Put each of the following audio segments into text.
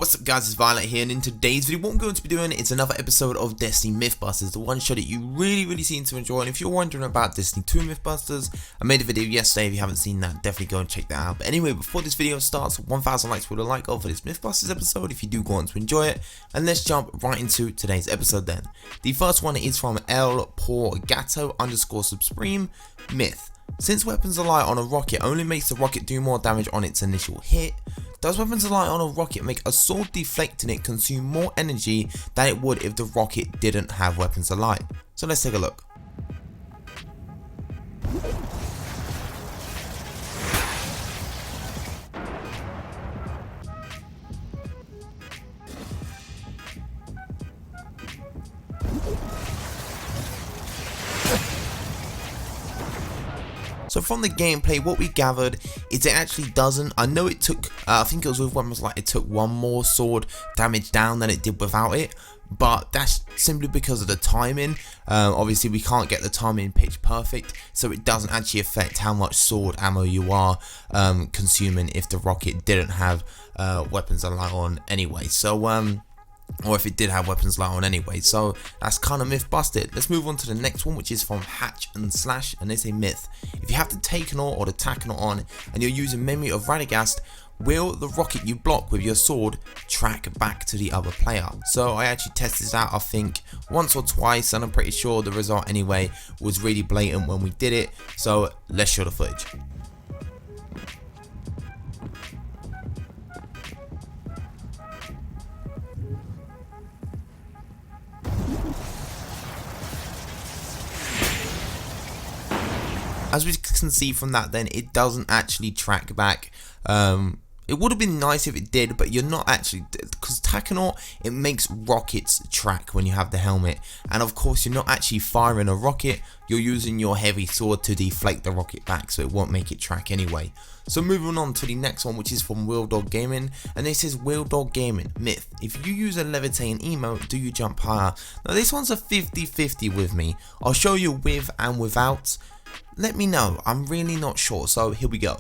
What's up guys, it's Violet here, and in today's video what I'm going to be doing is another episode of Destiny Mythbusters, the one show that you really seem to enjoy. And if you're wondering about Destiny 2 Mythbusters, I made a video yesterday. If you haven't seen that, definitely go and check that out. But anyway, before this video starts, 1,000 likes with a like over this Mythbusters episode if you do go on to enjoy it. And let's jump right into today's episode then. The first one is from El Por Gato _Supreme Myth. Since weapons alight on a rocket only makes the rocket do more damage on its initial hit, does weapons alight on a rocket make a sword deflecting it consume more energy than it would if the rocket didn't have weapons alight? So let's take a look. So from the gameplay, what we gathered is it actually doesn't. I know it took, I think it was with weapons like it took one more sword damage down than it did without it, but that's simply because of the timing. Obviously we can't get the timing pitch perfect, so it doesn't actually affect how much sword ammo you are consuming if the rocket didn't have weapons alight on anyway. So or if it did have weapons light on anyway. So that's kind of myth busted. Let's move on to the next one, which is from Hatch and Slash, and they say myth. If you have the Takenaut or the Takenaut on and you're using memory of Radagast, will the rocket you block with your sword track back to the other player? So I actually tested this out, I think once or twice, and I'm pretty sure the result anyway was really blatant when we did it. So let's show the footage. As we can see from that then, it doesn't actually track back. It would have been nice if it did, but you're not actually, because Takenaut, it makes rockets track when you have the helmet, and of course you're not actually firing a rocket, you're using your heavy sword to deflect the rocket back, so it won't make it track anyway. So moving on to the next one, which is from Wheel Dog Gaming, and this is Wheel Dog Gaming myth. If you use a levitating emote, do you jump higher? Now this one's a 50-50 with me. I'll show you with and without. Let me know, I'm really not sure, so here we go.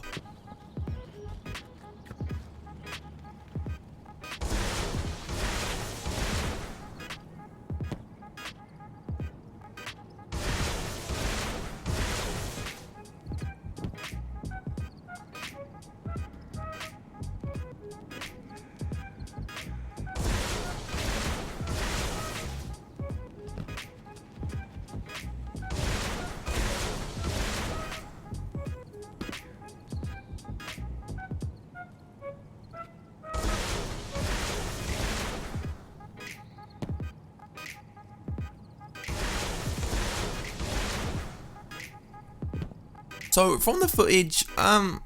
So from the footage, I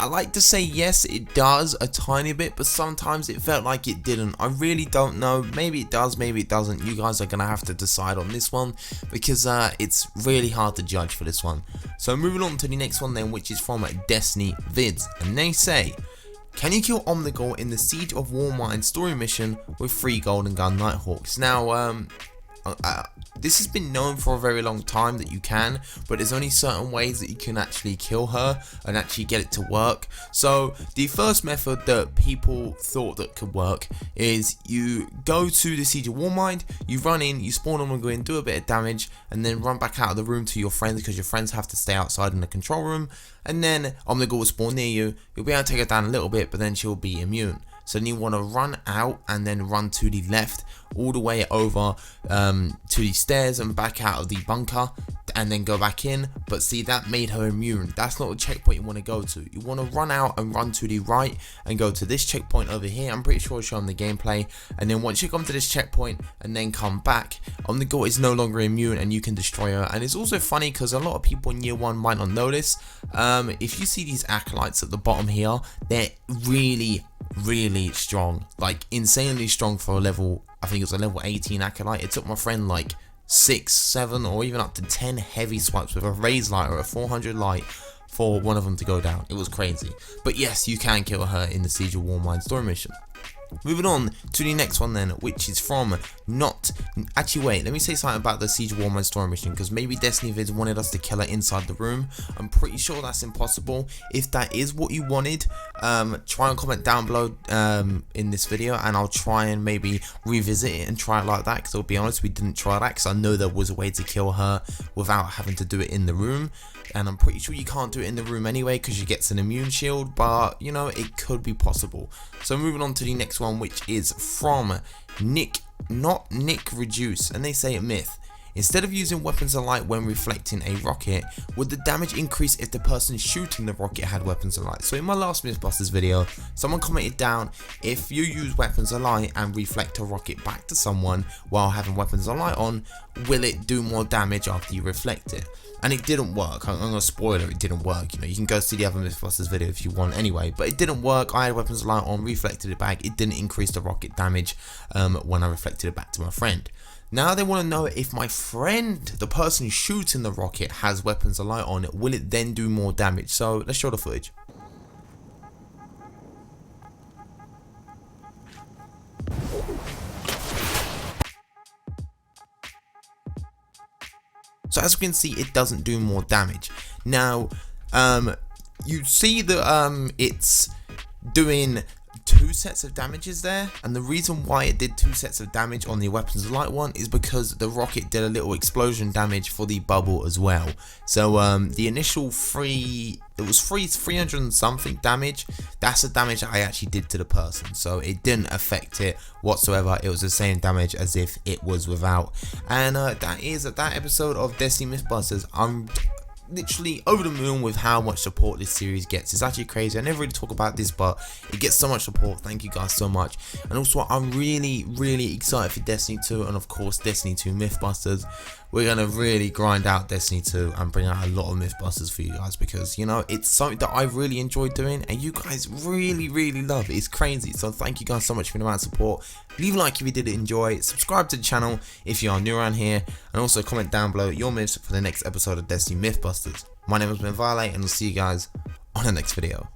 like to say yes, it does a tiny bit, but sometimes it felt like it didn't. I really don't know. Maybe it does, maybe it doesn't. You guys are going to have to decide on this one, because it's really hard to judge for this one. So moving on to the next one then, which is from Destiny Vids, and they say, can you kill Omnigul in the Siege of Warmind story mission with 3 Golden Gun Nighthawks? Now, this has been known for a very long time that you can, but there's only certain ways that you can actually kill her and actually get it to work. So the first method that people thought that could work is you go to the Siege of Warmind, you run in, you spawn on and go in, do a bit of damage, and then run back out of the room to your friends, because your friends have to stay outside in the control room, and then Omnigul will spawn near you. You'll be able to take her down a little bit, but then she'll be immune. So then you want to run out and then run to the left all the way over to the stairs and back out of the bunker, and then go back in. But see, that made her immune. That's not the checkpoint you want to go to. You want to run out and run to the right and go to this checkpoint over here. I'm pretty sure it's showing the gameplay. And then once you come to this checkpoint and then come back, Omnigul is no longer immune and you can destroy her. And it's also funny because a lot of people in year 1 might not notice. If you see these acolytes at the bottom here, they're really strong, like insanely strong for a level, I think it was a level 18 acolyte. It took my friend like 6, 7 or even up to 10 heavy swipes with a raise light or a 400 light for one of them to go down. It was crazy. But yes, you can kill her in the Siege of Warmind story mission. Moving on to the next one then, which is from not actually wait, let me say something about the Siege Warman story mission, because maybe Destiny Vids wanted us to kill her inside the room. I'm pretty sure that's impossible. If that is what you wanted, try and comment down below in this video, and I'll try and maybe revisit it and try it like that, because I'll be honest, we didn't try that because I know there was a way to kill her without having to do it in the room, and I'm pretty sure you can't do it in the room anyway because she gets an immune shield, but you know, it could be possible. So moving on to the next one, which is from Nick, not Nick Reduce, and they say Myth. Instead of using weapons of light when reflecting a rocket, would the damage increase if the person shooting the rocket had weapons of light? So in my last Mythbusters video, someone commented down, if you use weapons of light and reflect a rocket back to someone while having weapons of light on, will it do more damage after you reflect it? And it didn't work. I'm gonna spoil it didn't work. You know, you can go see the other Mythbusters video if you want anyway, but it didn't work. I had weapons of light on, reflected it back, it didn't increase the rocket damage when I reflected it back to my friend. Now they want to know if my friend, the person shooting the rocket, has weapons of light on, will it then do more damage? So let's show the footage. So as you can see, it doesn't do more damage. Now, you see that it's doing 2 sets of damages there, and the reason why it did 2 sets of damage on the weapons of light one is because the rocket did a little explosion damage for the bubble as well. So the initial 300 and something damage, that's the damage that I actually did to the person, so it didn't affect it whatsoever. It was the same damage as if it was without. And that is that episode of Destiny Mythbusters. I'm literally over the moon with how much support this series gets. It's actually crazy. I never really talk about this, but it gets so much support. Thank you guys so much. And also, I'm really excited for Destiny 2, and of course Destiny 2 Mythbusters. We're gonna really grind out Destiny 2 and bring out a lot of Mythbusters for you guys, because you know, it's something that I really enjoy doing and you guys really love it. It's crazy. So thank you guys so much for the amount of support. Leave a like if you did enjoy, subscribe to the channel if you are new around here, and also comment down below your myths for the next episode of Destiny Mythbusters. My name has been Violate, and I'll see you guys on the next video.